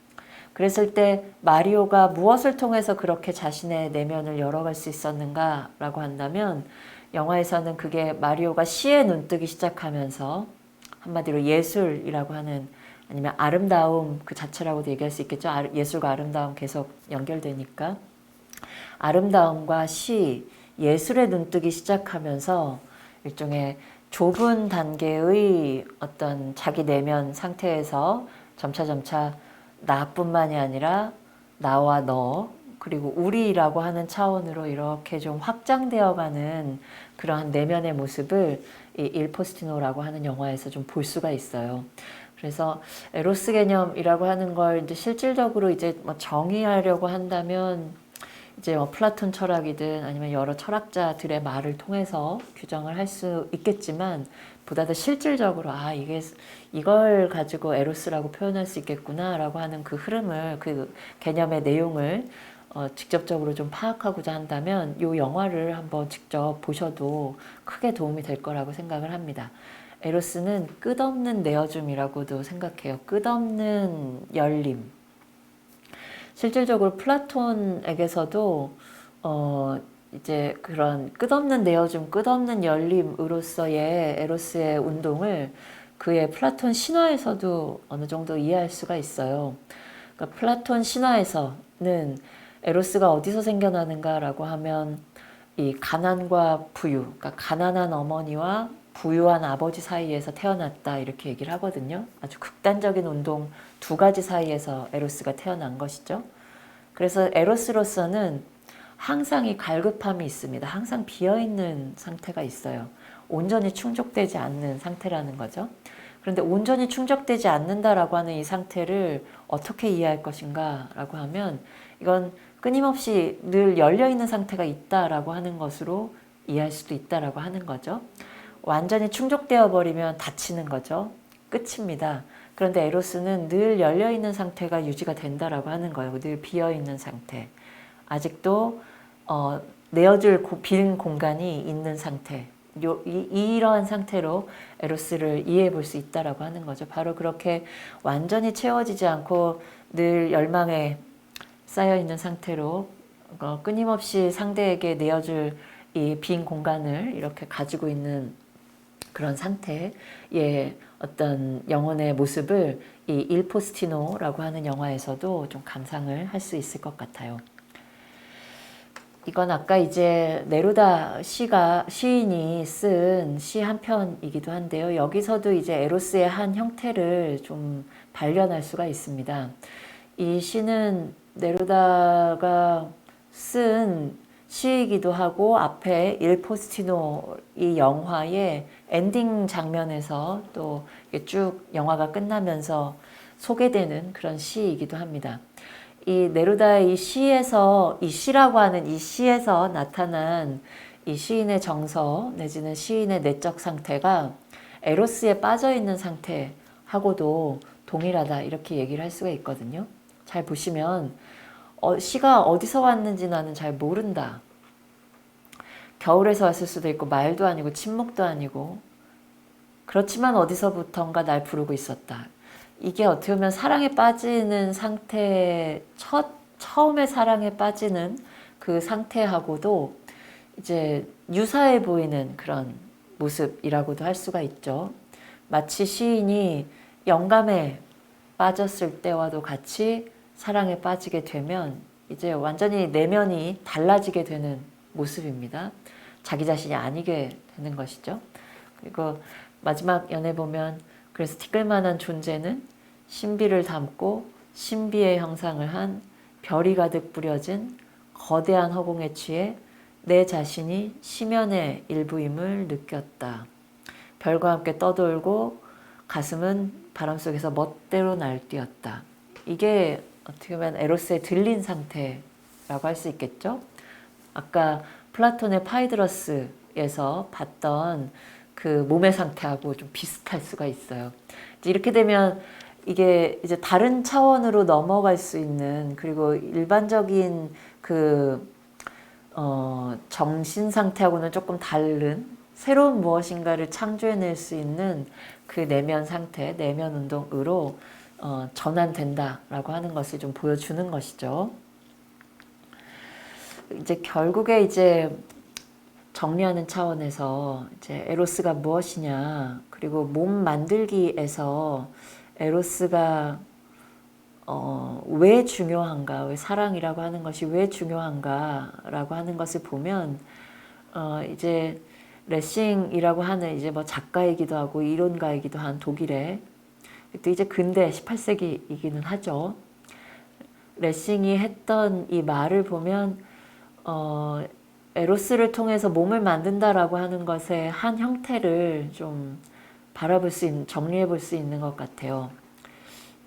Speaker 2: 그랬을 때 마리오가 무엇을 통해서 그렇게 자신의 내면을 열어갈 수 있었는가라고 한다면 영화에서는 그게 마리오가 시에 눈뜨기 시작하면서 한마디로 예술이라고 하는, 아니면 아름다움 그 자체라고도 얘기할 수 있겠죠. 예술과 아름다움 계속 연결되니까 아름다움과 시, 예술에 눈뜨기 시작하면서 일종의 좁은 단계의 어떤 자기 내면 상태에서 점차 나뿐만이 아니라 나와 너 그리고 우리라고 하는 차원으로 이렇게 좀 확장되어가는 그러한 내면의 모습을 이 일 포스티노라고 하는 영화에서 좀 볼 수가 있어요. 그래서 에로스 개념이라고 하는 걸 이제 실질적으로 이제 뭐 정의하려고 한다면 이제 플라톤 철학이든 아니면 여러 철학자들의 말을 통해서 규정을 할 수 있겠지만 보다 더 실질적으로 이걸 가지고 에로스라고 표현할 수 있겠구나라고 하는 그 흐름을, 그 개념의 내용을 직접적으로 좀 파악하고자 한다면 이 영화를 한번 직접 보셔도 크게 도움이 될 거라고 생각을 합니다. 에로스는 끝없는 내어줌이라고도 생각해요. 끝없는 열림. 실질적으로 플라톤에게서도 이제 그런 끝없는 내어줌, 끝없는 열림으로서의 에로스의 운동을 그의 플라톤 신화에서도 어느 정도 이해할 수가 있어요. 그러니까 플라톤 신화에서는 에로스가 어디서 생겨나는가라고 하면 이 가난과 부유, 그러니까 가난한 어머니와 부유한 아버지 사이에서 태어났다 이렇게 얘기를 하거든요. 아주 극단적인 운동 두 가지 사이에서 에로스가 태어난 것이죠. 그래서 에로스로서는 항상 이 갈급함이 있습니다. 항상 비어있는 상태가 있어요. 온전히 충족되지 않는 상태라는 거죠. 그런데 온전히 충족되지 않는다라고 하는 이 상태를 어떻게 이해할 것인가 라고 하면 이건 끊임없이 늘 열려있는 상태가 있다라고 하는 것으로 이해할 수도 있다라고 하는 거죠. 완전히 충족되어 버리면 닫히는 거죠. 끝입니다. 그런데 에로스는 늘 열려있는 상태가 유지가 된다라고 하는 거예요. 늘 비어있는 상태. 아직도 내어줄 빈 공간이 있는 상태. 이러한 상태로 에로스를 이해해 볼 수 있다라고 하는 거죠. 바로 그렇게 완전히 채워지지 않고 늘 열망에 쌓여있는 상태로 끊임없이 상대에게 내어줄 이 빈 공간을 이렇게 가지고 있는 그런 상태의 어떤 영혼의 모습을 이 일 포스티노라고 하는 영화에서도 좀 감상을 할 수 있을 것 같아요. 이건 아까 이제 네루다 시인이 쓴 시 한 편이기도 한데요. 여기서도 이제 에로스의 한 형태를 좀 발견할 수가 있습니다. 이 시는 네루다가 쓴 시이기도 하고 앞에 일 포스티노 이 영화의 엔딩 장면에서 또 쭉 영화가 끝나면서 소개되는 그런 시이기도 합니다. 이 네루다의 이 시에서, 이 시라고 하는 이 시에서 나타난 이 시인의 정서 내지는 시인의 내적 상태가 에로스에 빠져있는 상태하고도 동일하다 이렇게 얘기를 할 수가 있거든요. 잘 보시면 시가 어디서 왔는지 나는 잘 모른다. 겨울에서 왔을 수도 있고 말도 아니고 침묵도 아니고 그렇지만 어디서부턴가 날 부르고 있었다. 이게 어떻게 보면 사랑에 빠지는 상태, 처음에 사랑에 빠지는 그 상태하고도 이제 유사해 보이는 그런 모습이라고도 할 수가 있죠. 마치 시인이 영감에 빠졌을 때와도 같이 사랑에 빠지게 되면 이제 완전히 내면이 달라지게 되는 모습입니다. 자기 자신이 아니게 되는 것이죠. 그리고 마지막 연애 보면 그래서 티끌만한 존재는 신비를 담고 신비의 형상을 한 별이 가득 뿌려진 거대한 허공에 취해 내 자신이 시면의 일부임을 느꼈다. 별과 함께 떠돌고 가슴은 바람 속에서 멋대로 날뛰었다. 이게 어떻게 보면 에로스의 들린 상태라고 할 수 있겠죠. 아까 플라톤의 파이드러스 경계에서 봤던 그 몸의 상태하고 좀 비슷할 수가 있어요. 이렇게 되면 이게 이제 다른 차원으로 넘어갈 수 있는, 그리고 일반적인 그 정신 상태하고는 조금 다른 새로운 무엇인가를 창조해낼 수 있는 그 내면 상태, 내면 운동으로 전환된다라고 하는 것을 좀 보여주는 것이죠. 이제 결국에 이제 정리하는 차원에서 이제 에로스가 무엇이냐, 그리고 몸 만들기에서 에로스가 왜 중요한가, 왜 사랑이라고 하는 것이 왜 중요한가라고 하는 것을 보면 이제 레싱이라고 하는 이제 뭐 작가이기도 하고 이론가이기도 한 독일의, 그때 이제 근대 18세기이기는 하죠. 레싱이 했던 이 말을 보면 에로스를 통해서 몸을 만든다라고 하는 것의 한 형태를 좀 바라볼 수 있는, 정리해 볼 수 있는 것 같아요.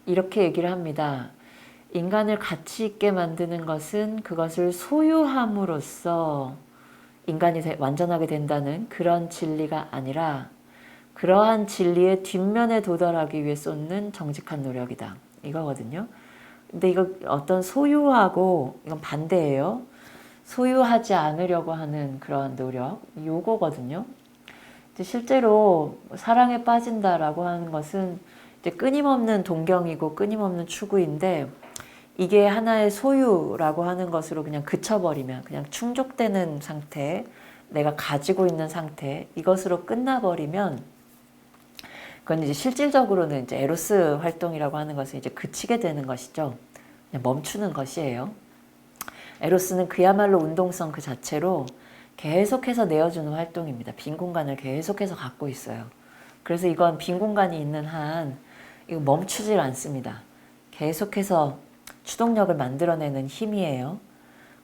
Speaker 2: 이렇게 얘기를 합니다. 인간을 가치 있게 만드는 것은 그것을 소유함으로써 인간이 완전하게 된다는 그런 진리가 아니라 그러한 진리의 뒷면에 도달하기 위해 쏟는 정직한 노력이다. 이거거든요. 근데 이거 어떤 소유하고 이건 반대예요. 소유하지 않으려고 하는 그런 노력, 요거거든요. 실제로 사랑에 빠진다라고 하는 것은 이제 끊임없는 동경이고 끊임없는 추구인데, 이게 하나의 소유라고 하는 것으로 그냥 그쳐버리면, 그냥 충족되는 상태, 내가 가지고 있는 상태, 이것으로 끝나버리면, 그건 이제 실질적으로는 이제 에로스 활동이라고 하는 것은 이제 그치게 되는 것이죠. 그냥 멈추는 것이에요. 에로스는 그야말로 운동성 그 자체로 계속해서 내어주는 활동입니다. 빈 공간을 계속해서 갖고 있어요. 그래서 이건 빈 공간이 있는 한 이거 멈추질 않습니다. 계속해서 추동력을 만들어내는 힘이에요.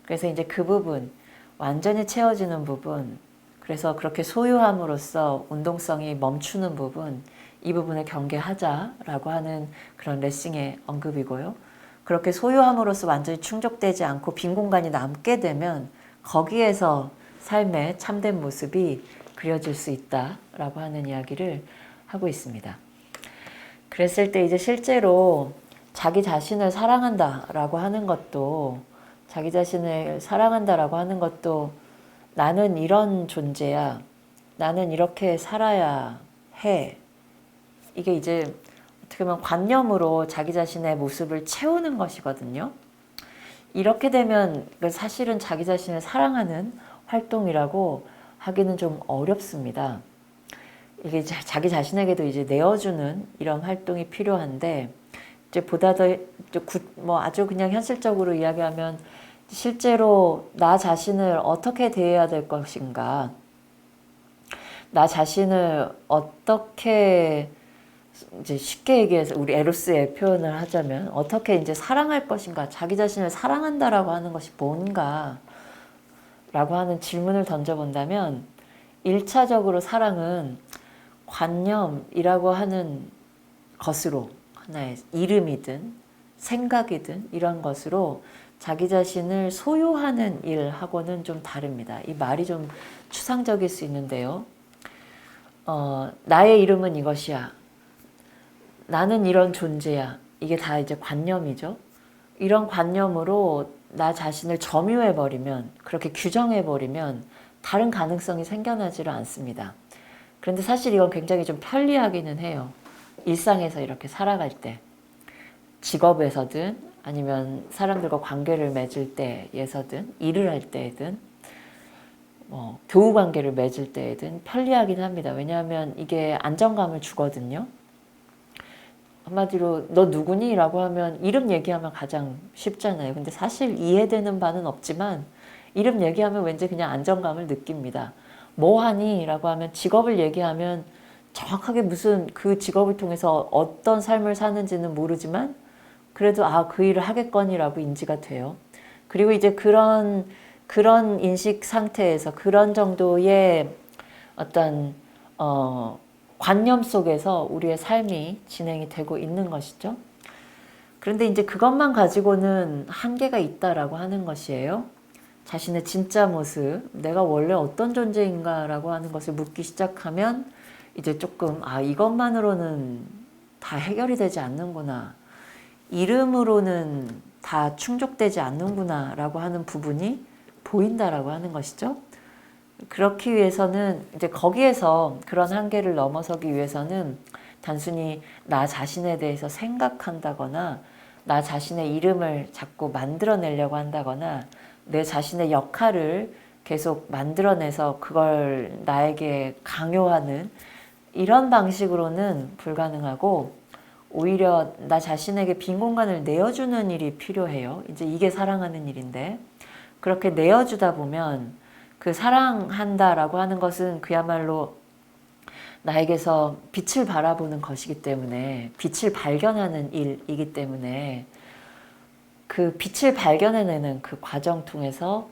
Speaker 2: 그래서 이제 그 부분, 완전히 채워지는 부분, 그래서 그렇게 소유함으로써 운동성이 멈추는 부분, 이 부분을 경계하자라고 하는 그런 레싱의 언급이고요. 그렇게 소유함으로써 완전히 충족되지 않고 빈 공간이 남게 되면 거기에서 삶의 참된 모습이 그려질 수 있다라고 하는 이야기를 하고 있습니다. 그랬을 때 이제 실제로 자기 자신을 사랑한다라고 하는 것도, 자기 자신을 사랑한다라고 하는 것도 나는 이런 존재야, 나는 이렇게 살아야 해, 이게 이제 어떻게 보면 관념으로 자기 자신의 모습을 채우는 것이거든요. 이렇게 되면 사실은 자기 자신을 사랑하는 활동이라고 하기는 좀 어렵습니다. 이게 자기 자신에게도 이제 내어주는 이런 활동이 필요한데, 이제 보다 더 뭐 아주 그냥 현실적으로 이야기하면 실제로 나 자신을 어떻게 대해야 될 것인가, 나 자신을 어떻게, 이제 쉽게 얘기해서 우리 에로스의 표현을 하자면 어떻게 이제 사랑할 것인가, 자기 자신을 사랑한다라고 하는 것이 뭔가 라고 하는 질문을 던져본다면, 1차적으로 사랑은 관념이라고 하는 것으로, 하나의 이름이든 생각이든 이런 것으로 자기 자신을 소유하는 일하고는 좀 다릅니다. 이 말이 좀 추상적일 수 있는데요. 나의 이름은 이것이야, 나는 이런 존재야, 이게 다 이제 관념이죠. 이런 관념으로 나 자신을 점유해버리면, 그렇게 규정해버리면 다른 가능성이 생겨나지를 않습니다. 그런데 사실 이건 굉장히 좀 편리하기는 해요. 일상에서 이렇게 살아갈 때, 직업에서든 아니면 사람들과 관계를 맺을 때에서든, 일을 할 때든, 뭐 교우 관계를 맺을 때든 편리하긴 합니다. 왜냐하면 이게 안정감을 주거든요. 한마디로 너 누구니? 라고 하면 이름 얘기하면 가장 쉽잖아요. 근데 사실 이해되는 바는 없지만 이름 얘기하면 왠지 그냥 안정감을 느낍니다. 뭐 하니? 라고 하면 직업을 얘기하면 정확하게 무슨 그 직업을 통해서 어떤 삶을 사는지는 모르지만 그래도 그 일을 하겠거니라고 인지가 돼요. 그리고 이제 그런 인식 상태에서 그런 정도의 어떤 관념 속에서 우리의 삶이 진행이 되고 있는 것이죠. 그런데 이제 그것만 가지고는 한계가 있다라고 하는 것이에요. 자신의 진짜 모습, 내가 원래 어떤 존재인가라고 하는 것을 묻기 시작하면 이제 조금 이것만으로는 다 해결이 되지 않는구나. 이름으로는 다 충족되지 않는구나 라고 하는 부분이 보인다라고 하는 것이죠. 그렇기 위해서는 이제 거기에서 그런 한계를 넘어서기 위해서는 단순히 나 자신에 대해서 생각한다거나 나 자신의 이름을 자꾸 만들어내려고 한다거나 내 자신의 역할을 계속 만들어내서 그걸 나에게 강요하는 이런 방식으로는 불가능하고 오히려 나 자신에게 빈 공간을 내어주는 일이 필요해요. 이제 이게 사랑하는 일인데 그렇게 내어주다 보면 그 사랑한다라고 하는 것은 그야말로 나에게서 빛을 바라보는 것이기 때문에 빛을 발견하는 일이기 때문에 그 빛을 발견해내는 그 과정 통해서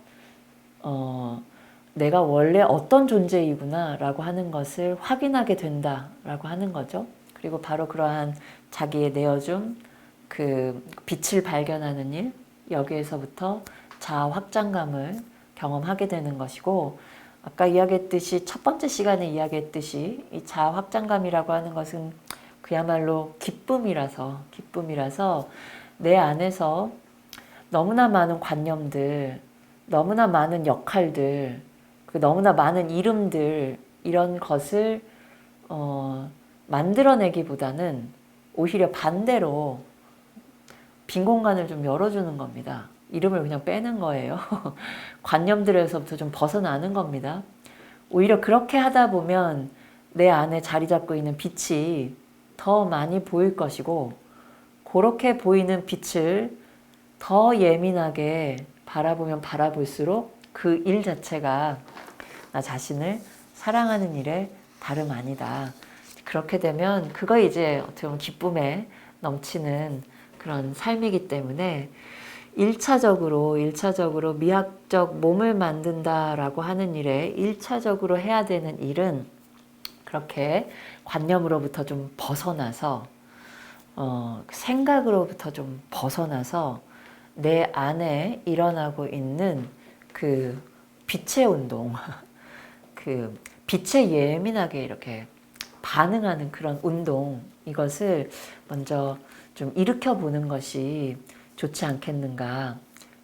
Speaker 2: 내가 원래 어떤 존재이구나 라고 하는 것을 확인하게 된다라고 하는 거죠. 그리고 바로 그러한 자기의 내어줌, 그 빛을 발견하는 일, 여기에서부터 자아 확장감을 경험하게 되는 것이고 아까 이야기했듯이 첫 번째 시간에 이야기했듯이 이 자아 확장감이라고 하는 것은 그야말로 기쁨이라서 내 안에서 너무나 많은 관념들, 너무나 많은 역할들, 그 너무나 많은 이름들 이런 것을 만들어내기보다는 오히려 반대로 빈 공간을 좀 열어주는 겁니다. 이름을 그냥 빼는 거예요. 관념들에서부터 좀 벗어나는 겁니다. 오히려 그렇게 하다 보면 내 안에 자리 잡고 있는 빛이 더 많이 보일 것이고 그렇게 보이는 빛을 더 예민하게 바라보면 바라볼수록 그 일 자체가 나 자신을 사랑하는 일에 다름 아니다. 그렇게 되면 그거 이제 어떻게 보면 기쁨에 넘치는 그런 삶이기 때문에 1차적으로 미학적 몸을 만든다라고 하는 일에 1차적으로 해야 되는 일은 그렇게 관념으로부터 좀 벗어나서 생각으로부터 좀 벗어나서 내 안에 일어나고 있는 그 빛의 운동, 그 빛에 예민하게 이렇게 반응하는 그런 운동, 이것을 먼저 좀 일으켜 보는 것이 좋지 않겠는가.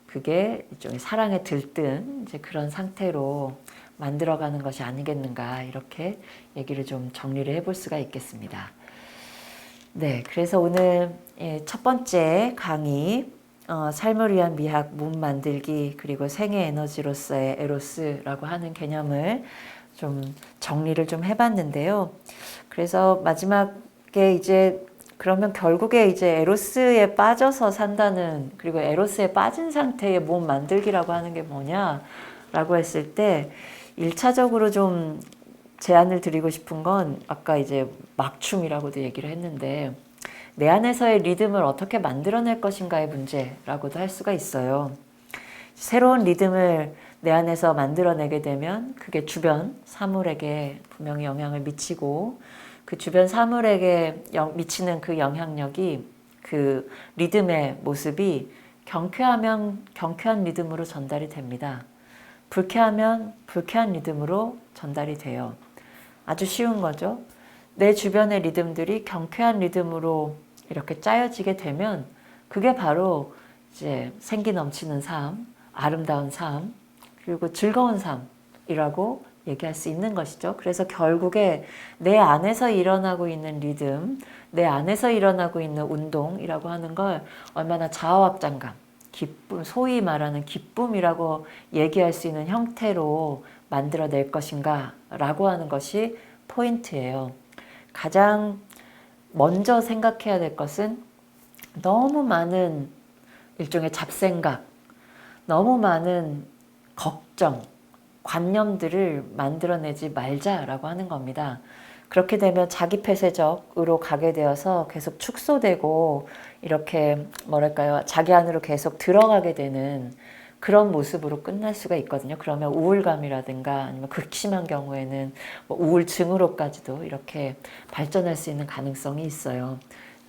Speaker 2: 그게 일종의 사랑에 들뜬 이제 그런 상태로 만들어가는 것이 아니겠는가. 이렇게 얘기를 좀 정리를 해볼 수가 있겠습니다. 네, 그래서 오늘 첫 번째 강의 삶을 위한 미학, 몸 만들기 그리고 생의 에너지로서의 에로스라고 하는 개념을 좀 정리를 좀 해봤는데요. 그래서 마지막에 이제 그러면 결국에 이제 에로스에 빠져서 산다는, 그리고 에로스에 빠진 상태의 몸 만들기라고 하는 게 뭐냐라고 했을 때 1차적으로 좀 제안을 드리고 싶은 건 아까 이제 막춤이라고도 얘기를 했는데 내 안에서의 리듬을 어떻게 만들어낼 것인가의 문제라고도 할 수가 있어요. 새로운 리듬을 내 안에서 만들어내게 되면 그게 주변 사물에게 분명히 영향을 미치고 그 주변 사물에게 미치는 그 영향력이 그 리듬의 모습이 경쾌하면 경쾌한 리듬으로 전달이 됩니다. 불쾌하면 불쾌한 리듬으로 전달이 돼요. 아주 쉬운 거죠. 내 주변의 리듬들이 경쾌한 리듬으로 이렇게 짜여지게 되면 그게 바로 이제 생기 넘치는 삶, 아름다운 삶, 그리고 즐거운 삶이라고 얘기할 수 있는 것이죠. 그래서 결국에 내 안에서 일어나고 있는 리듬, 내 안에서 일어나고 있는 운동이라고 하는 걸 얼마나 자아 확장감, 기쁨, 소위 말하는 기쁨이라고 얘기할 수 있는 형태로 만들어낼 것인가 라고 하는 것이 포인트예요. 가장 먼저 생각해야 될 것은 너무 많은 일종의 잡생각, 너무 많은 걱정, 관념들을 만들어내지 말자라고 하는 겁니다. 그렇게 되면 자기 폐쇄적으로 가게 되어서 계속 축소되고 이렇게 뭐랄까요, 자기 안으로 계속 들어가게 되는 그런 모습으로 끝날 수가 있거든요. 그러면 우울감이라든가 아니면 극심한 경우에는 뭐 우울증으로까지도 이렇게 발전할 수 있는 가능성이 있어요.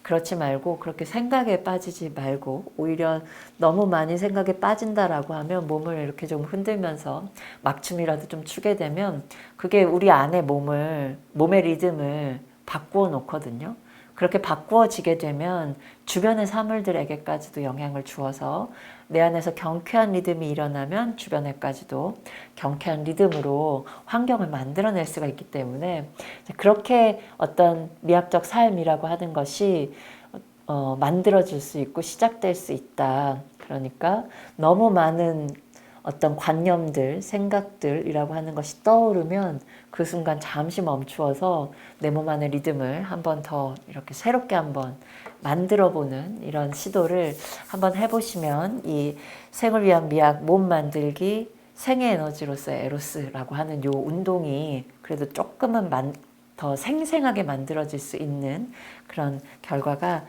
Speaker 2: 그렇지 말고 그렇게 생각에 빠지지 말고 오히려 너무 많이 생각에 빠진다라고 하면 몸을 이렇게 좀 흔들면서 막춤이라도 좀 추게 되면 그게 우리 안에 몸의 리듬을 바꾸어 놓거든요. 그렇게 바꾸어지게 되면 주변의 사물들에게까지도 영향을 주어서 내 안에서 경쾌한 리듬이 일어나면 주변에까지도 경쾌한 리듬으로 환경을 만들어낼 수가 있기 때문에 그렇게 어떤 미학적 삶이라고 하는 것이 만들어질 수 있고 시작될 수 있다. 그러니까 너무 많은 어떤 관념들, 생각들이라고 하는 것이 떠오르면 그 순간 잠시 멈추어서 내 몸 안의 리듬을 한 번 더 이렇게 새롭게 한번 만들어 보는 이런 시도를 한번 해보시면 이 생을 위한 미학 몸 만들기 생의 에너지로서의 에로스라고 하는 요 운동이 그래도 조금은 더 생생하게 만들어질 수 있는 그런 결과가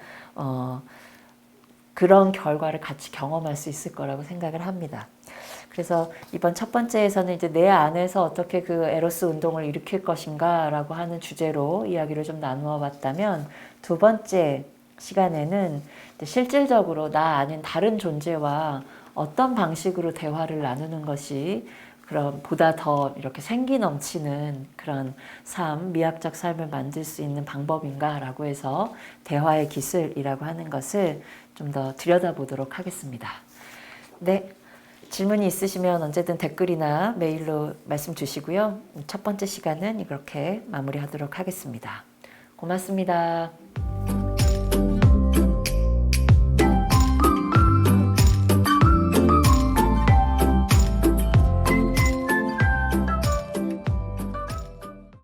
Speaker 2: 그런 결과를 같이 경험할 수 있을 거라고 생각을 합니다. 그래서 이번 첫 번째에서는 이제 내 안에서 어떻게 그 에로스 운동을 일으킬 것인가 라고 하는 주제로 이야기를 좀 나누어 봤다면 두 번째 시간에는 실질적으로 나 아닌 다른 존재와 어떤 방식으로 대화를 나누는 것이 그런 보다 더 이렇게 생기 넘치는 그런 삶, 미학적 삶을 만들 수 있는 방법인가 라고 해서 대화의 기술이라고 하는 것을 좀 더 들여다보도록 하겠습니다. 네. 질문이 있으시면 언제든 댓글이나 메일로 말씀 주시고요. 첫 번째 시간은 이렇게 마무리하도록 하겠습니다. 고맙습니다.